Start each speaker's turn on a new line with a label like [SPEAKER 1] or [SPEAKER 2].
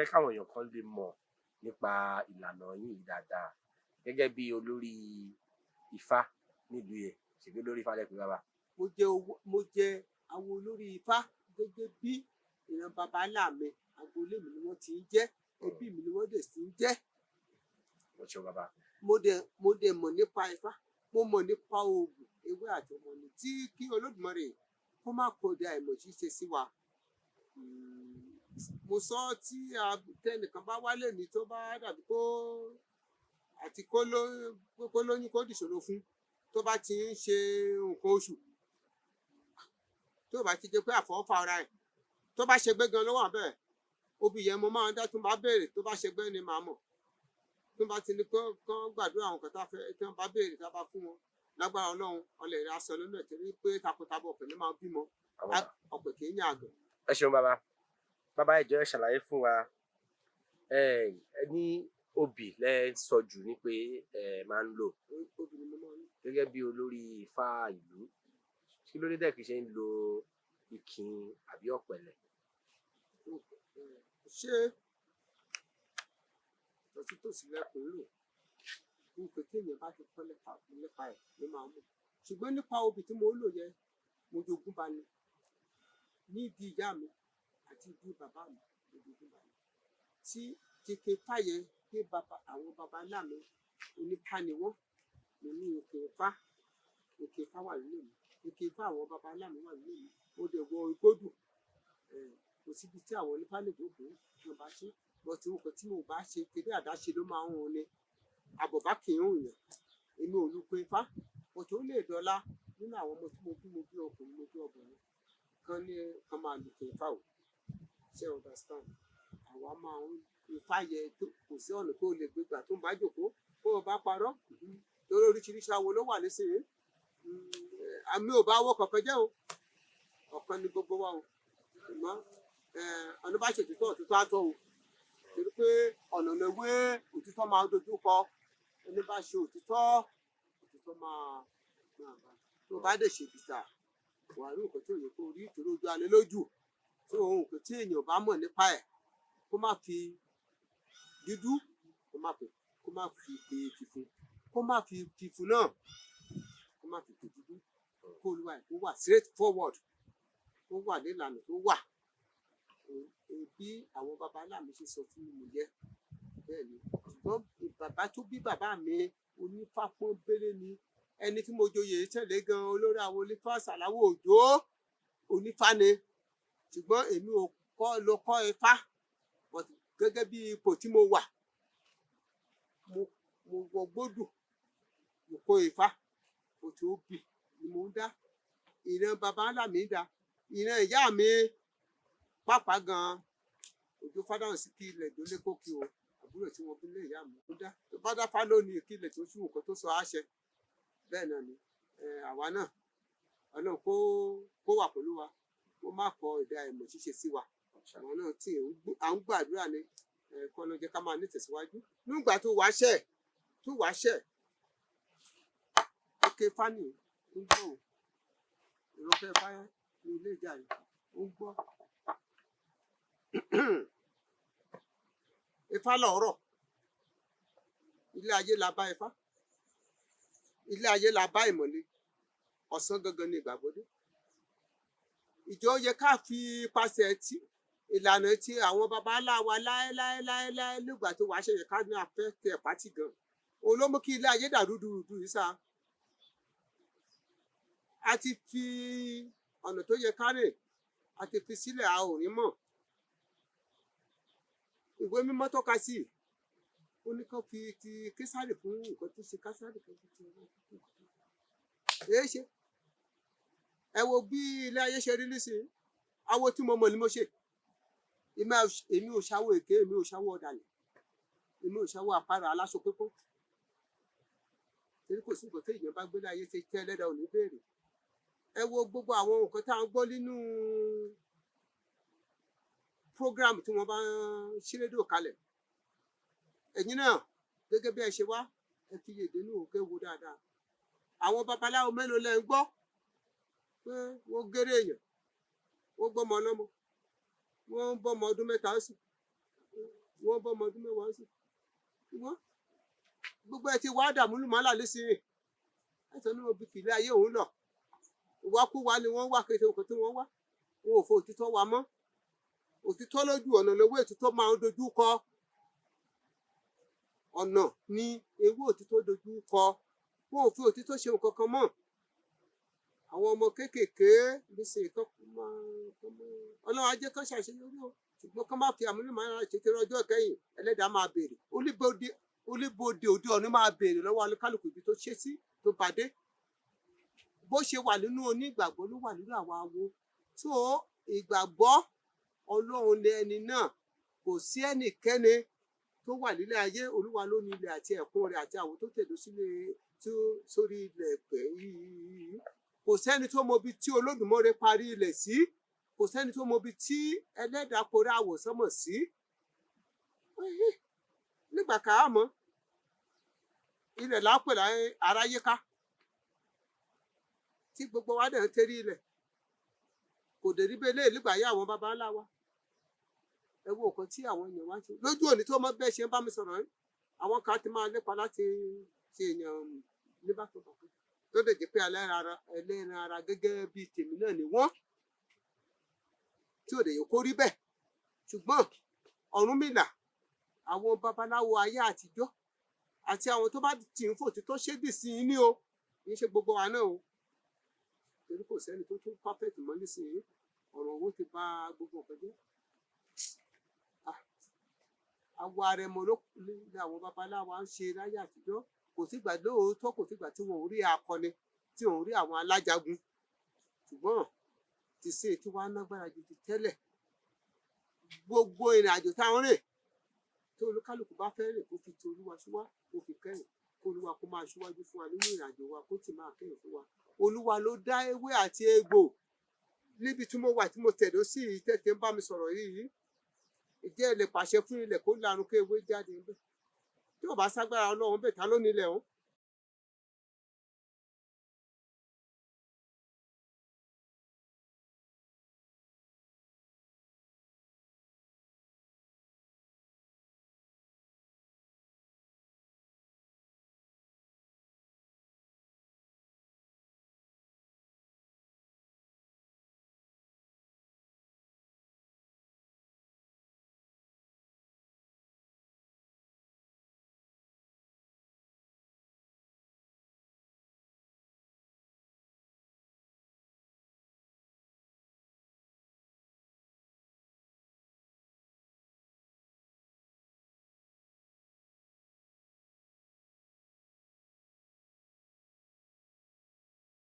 [SPEAKER 1] jẹ́ káwọn èèyàn kan lè mọ̀ nípa ìlànà yín dáadáa gẹ́gẹ́ bí olórí Ifá nílùú yẹn, ṣèbí olórí Ifá lẹ pè bàbá?
[SPEAKER 2] Mo jẹ́ àwọn olórí Ifá gẹ́gẹ́ bí ìran baba ńlá mi, agboolé mi ni wọ́n ti ń jẹ́, ẹbí mi ni wọ́n dẹ̀ sì ń jẹ́.
[SPEAKER 1] Mo ṣeun bàbá.
[SPEAKER 2] Mo dẹ̀ mọ̀ nípa Ifá, mo mọ̀ nípa oògùn ewé àti ọmọnì tí kí Olódùmarè kó má kọdẹ àìmọ̀ ṣíṣe sí wa. Mo sọ tí tẹnìkan bá wálé ní tó bá dàbí àti kó lóyún kó dìṣòro fún tó bá ti ń ṣe nǹkan oṣù, tó bá ti jẹ́ pé àfọwọ́fà ara ẹ̀ tó bá ṣe gbé gan ló wà bẹ́ẹ̀, obì yẹn mo máa ń dá tó bá béèrè tó bá ṣe gbé ni màá mọ̀. Tó bá ti ní kán gbàdúrà àwọn kan tá fẹ́ tí wọ́n bá béèrè tá bá fún wọn lágbára Ọlọ́run ọlẹ̀ rẹ̀ aṣọ lónà torí pé takọtabo ọ̀pẹ̀ ló máa bímọ ọ̀pẹ̀ kì í yàn àgàn.
[SPEAKER 1] Ẹ ṣeun bàbá. Bàbá ẹ jọ̀ọ́ ẹ ṣàlàyé fún wa, ẹ ní obì lẹ sọ jù ní pé ẹ máa ń lò gẹ́gẹ́ bí olórí Ifá ìlú, kí ló dé dẹ̀ kí ṣe ń lo ìkìn àbí ọ̀pẹ̀lẹ̀?
[SPEAKER 2] Ṣé tòsítòsí lẹ́kùn lò nǹkan tí èèyàn bá ti kọ́ nípa ẹ̀ ló máa mọ̀, ṣùgbọ́n nípa obì tí mo lò yẹn mo jogún bá ní ìdí ìyá mi àti ìdí bàbá mi mo jogún bá ní tí kékeré fàyẹ pé àwọn baba ńlá mi oníká ni wọ́n, mo ní òkè Ifá wà nínú mi, òkè Ifá àwọn baba ńlá mi wà nínú mi, mo dẹ̀ wọ igbódù, kò síbi tí àwọn onífá lè dókòó tí wọ́n bá ṣe bọ́tí nǹkan tí mo bá ṣe kéde àdáṣe ló máa ń hùn ni àbọ̀bá kì í hùn yàn. Èmi ò lu Ifá bọ́tí ó lè dọ́là nínú àwọn ọmọ tí mo bí ọkùnrin mo bí obìnrin kan ní kan máa lu Ifá o, ṣe understand? Àwa máa ń Ifá yẹ kò sí ọ̀nà tó lè gbégbà tó ń bá jòkó bó o bá parọ́ lórí oríṣiríṣi awo ló wà nísìnyí. Àmì ò bá wọ́ kankan jẹ́ o, ọ̀kan ni gbogbo wa o, ṣùgbọ́n ọ̀nà bá ṣe òtítọ́ á tọ́ o, torí pé ọ̀nà lewé òtítọ́ máa dojú kọ, ẹni bá ṣe òtítọ́ máa bá tó bá dẹ̀ ṣe bìtà wà ní nǹkan tí ò yẹ kó rí ìtòrò ojú alẹ́ lójú tó ohun nǹkan tí èèyàn bá mọ̀ nípa ẹ̀ kó má fi dúdú kó má fi pè fífun, kó má fi fífun náà kó má fi pè dúdú, kó olúwa ẹ̀ kó wà straight forward, kó wà nílànà tó wà bí àwọn baba ńlá mi ṣe sọ fún mi yẹ bẹ́ẹ̀ ni. Ṣùgbọ́n bàbá tó bí bàbá mi onífá pọ́nbélé ni, ẹni tí mo joyè tẹ̀lé gan olórí àwọn onífá Sàláwò Òjó onífá ni, ṣùgbọ́n èmi ò kọ́ Ifá gẹ́gẹ́ bí ipò tí mo wà mo wọ gbódù mo kọ́ Ifá òtí obì ni mo ń dá, ìran baba ńlá mi ń dá, ìran ìyá mi pàápàá gan Òjó Fádàhùnsí kí ilẹ̀ tó lé kókí o, àbúrò tí wọ́n bí lé ìyá mi ó dá tó bá dáfá lónìí kí ilẹ̀ tó ṣú nǹkan tó sọ àṣẹ bẹ́ẹ̀ náà ni. Àwa náà Ọlọ́run kó wà pẹ̀lú wa, kó má kọ ìdá àìmọ̀ ṣíṣe sí wa, àwọn náà tí à ń gbàdúrà ni kọ́ ló jẹ́ ká máa nítẹ̀síwájú nígbà tó wáṣẹ̀ òkè Ifá ní ń gbọ́ ò ìrọ̀fẹ́ fáyà ní ilé ìjà yìí ó ń gbọ́. Ifá lọ̀rọ̀, ilé ayé la bá Ifá, ilé ayé la bá ìmọ̀le, ọ̀sán gangan ni ìgbàgbọ́dé. Ìjọ yẹ ká fi ipasẹ̀ tí ìlànà tí àwọn baba ńlá wa láéláé nígbà tó wáṣẹ̀ yẹ ká ní afẹ́ tẹ̀ pátì gan, òun ló mú kí ilé ayé dà rúdurùdu yìí sá. A ti fi ọ̀nà tó yẹ ká rìn a ti fi sílẹ̀ a ò ní mọ̀. Ìwé mímọ́ tọ́ka sí ó ní kán fi ti Késárì fún nǹkan tó ṣe Késárì kan tó èé ṣe. Ẹ wo bí ilé ayé ṣe rí nísìnyí, awo tí mo mọ̀ ni mo ṣe, èmi ò ṣàwó èké, èmi ò ṣàwó ọ̀dàlẹ̀, èmi ò ṣàwó àparò aláṣọ pípọ́, torí kò sí nǹkan tí èèyàn bá gbé láyé ṣe tẹ́ ẹlẹ́dàá ò ní béèrè. Ẹ wo gbogbo àwọn nǹkan tá à ń gbọ́ nínú program tí wọ́n bá ń ṣí rédíò kalẹ̀, ẹ̀yin náà gẹ́gẹ́ bí ẹ ṣe wá ẹ fi yèdè nù òkè wo dáadáa. Àwọn babaláwo mélòó lẹ ń gbọ́ pé wọ́n géré èèyàn, wọ́n gbọ́mọ ọlọ́mọ, wọ́n ń bọ́mọ ọdún mẹ́ta ó sì wọ́n bọ́ ọmọ ọdún mẹ́wàá sí ṣùgbọ́n gbogbo ẹ ti wá dààmú lùmọ́là lẹ́sìn ẹ̀sán ní obì kìlẹ̀ ayé òun lọ ìwákúwá ni wọ́n wá kéde nǹkan tí wọ́n wá wọn ò fọ òtítọ́ wa mọ́ òtítọ́ lójú ọ̀nà lówó òtítọ́ máa ń dojú kọ ọ̀nà ni ewé òtítọ́ dojú kọ wọn ò fi òtítọ́ ṣe nǹkan kan mọ́ àwọn ọmọ kéékèèké gbèsè kan ọlọ́run ajé kan ṣàṣeyọrí o ṣùgbọ́n kán má fi àmúlùmọ́lá ṣètò ọjọ́ ìkẹyìn ẹlẹ́dàá máa béèrè olíbodè òde ọ̀run máa béèrè lọ́wọ́ alúkálùkù ibi tó ṣe sí tó bàdé bó ṣe wà nínú onígbàgbọ́ ló wà nínú àwọn awo tó ìgbàgbọ́ ọlọ́run lé ẹni náà kò sí ẹnikẹ́ni tó wà nílẹ̀ ayé olúwa ló ní ilẹ̀ àti ẹ̀kún rẹ̀ àti àwọ̀ tó tẹ̀dó sílẹ̀ sórí ilẹ̀ pẹ̀ yìí kò sẹ́ni tó mọ ibi tí olódùmarè parí ilẹ̀ sí kò sẹ́ni tó mọ ibi tí ẹlẹ́dàá porí àwọ̀sánmọ̀ sí nígbà káàmọ́ ilẹ̀ lápè aráyé ká tí gbogbo wa dẹ̀ ń tẹ́rí ilẹ̀ kò dé rí bẹ́ẹ̀ lé nígbà yá àwọn baba ńlá wa ẹ wo nǹkan tí àwọn èèyàn wá ṣe lójú òní tó mọ bẹ́ẹ̀ ṣe ń bá mi sọ̀rọ̀ yìí àwọn kan ti máa lépa láti ṣe èèyàn níbàtọ̀bàtọ̀ tó lè jẹ́ pé ẹlẹ́ran ara gẹ́gẹ́ bíi tèmi náà ni wọ́n tí ò lè yẹ kó rí bẹ́ẹ̀ ṣùgbọ́n Ọ̀rúnmìlà àwọn babaláwo ayé àtijọ́ àti àwọn tó bá tì ń fòtí tó ṣédì sí i ní o kì í ṣe gbogbo wa náà o torí kò sẹ́ni tó tún perfect mọ́ nísìnyí ọ̀rọ̀ owó ti bà gbogbo nǹkan jẹ́ àwọ̀ àrẹ̀mọ ló ní àwọn babaláwo ń ṣe láyé àtijọ́ kò sígbà lóòótọ́ kò sígbà tí wọn ò rí akọni tí wọn ò rí àwọn alájagun ṣùgbọ́n ti ṣe tí wàá nágbára ju ti tẹ́lẹ̀ gbogbo ìrìn àjò táwọn rìn tí olúkálùkù bá fẹ́ rìn kó fi ti olúwa síwá kó fi kẹ́yìn kó olúwa kó máa ṣíwájú fún wa nínú ìrìn àjò wa kó sì máa kẹ́yìn fún wa olúwa ló dá ewé àti egbò níbi tí mo wà tí mo tẹ̀dó sí tẹ́tẹ́ ń bá mi sọ̀rọ̀ yìí ìjẹ́ ẹ lè pàṣẹ fún ilẹ̀ kó lanu kí ewé jáde ń bẹ̀ tí ò bá ságbára ọlọ́run bẹ̀ ta ló nílẹ̀ ọ̀hún